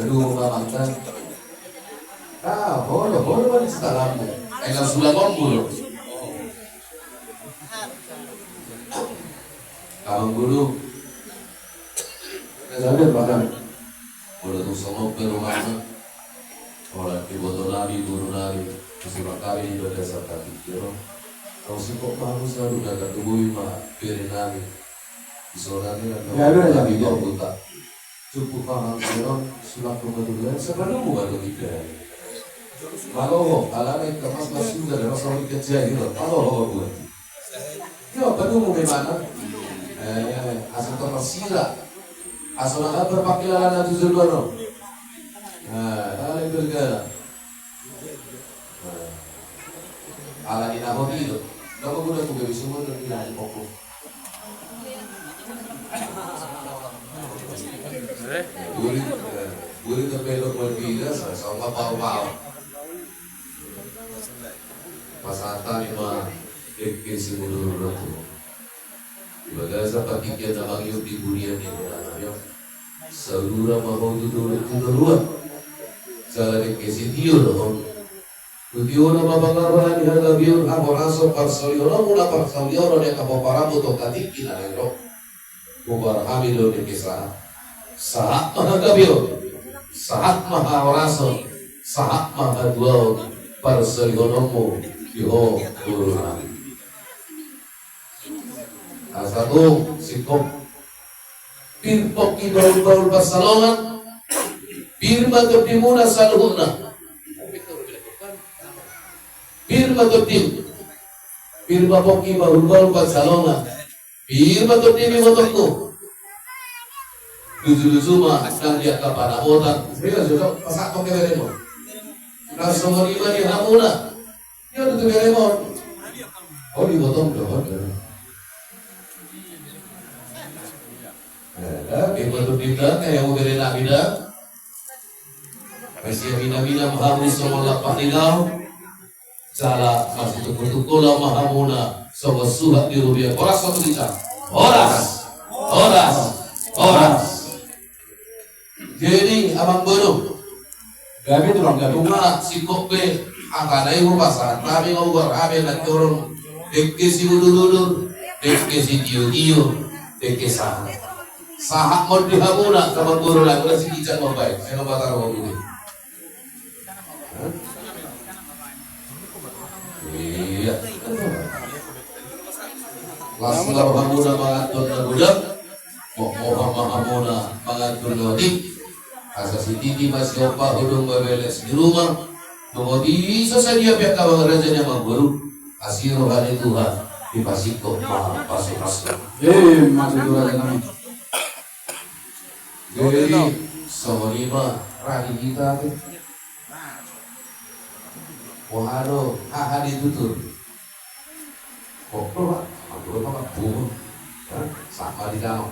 Aduh, mamangkan. Holo ba setelah mo? Ay sulang guru. Kamang guru. Sadar bahkan. Wala itong sangok pero mana. Wala iboto nabi, guru nabi. Susulang kami ibadah sa katikiro. Kau sipok bagus lalu dagat tubuhi ma pirin nabi. Isolasi dan nabi kau buta. Cukup paham seron sulak kebetulan sebelum bukan tiga. Kalau alamnya kemas masih sudah ada masalah kerja gitu. Kalau buat. Ya betul mau gimana? Asal termasira. Asal nak berpakaian itu juga. Nah, itu juga. Ala inaho itu. Kamu guna tuh bisa semua dan tidak ada pokok. Buri terbelok berbeda, sama pau-pau. Pasatan ima Dengke Sitio Tio Asa. Bagasa patikya na mangyok di burian ni Inang. Saudara mau duduk Jala Dengke Sitio Tio Asa. Tujuan mabangaran ni halabion ako aso parsaliono mula parsaliono ni kapaparamo to katikin na ito. Bubar hamilo ni kisah. Sahat mahagabion. Sahat mahawaraso. Sahat mahadwaw parsaliono mo. Iho kurang. Satu sikop. Pirpok ibaul-baul pasalongan. Pirma kepimuna saluhuna. Pirma totim, pirma poki baru pasalonga, pirma totim imotokku, lucu mah nang dia kepada otak, saya sudah pasak toke beremon, nang semua lima di hamuna, dia tuh beremon, oh di botol dohot, pirma totim dah kayak mau berena bida, masih bina mahamus semua lapak inau. Jala masih tukulah mahamuna sama suhat di rupiah oras satu lisan oras jadi abang baru kami tulang gadungan si kope angka naik pasaran kami ngobrol kami nak turun Dengke Dengke Sitio Tio Dengke sahak mau dihamuna sama guru lagi udah si kicat mau baik saya ngobatar mau ini. Iya. Lasla hamuna mangatur na budak, hamuna mangatur lodi. Asasi titi masih opa hudung bebeles di rumah. Tungodi sesadia pihak abang rajanya mangguru. Asih rohani Tuhan di pasiko maha pasuk-pasuk. Masuk Tuhan kami. Jadi sama lima rahi kita tuh. Wahano, ahadi tutur. Kok apa? Aku apa? Sama di dalam.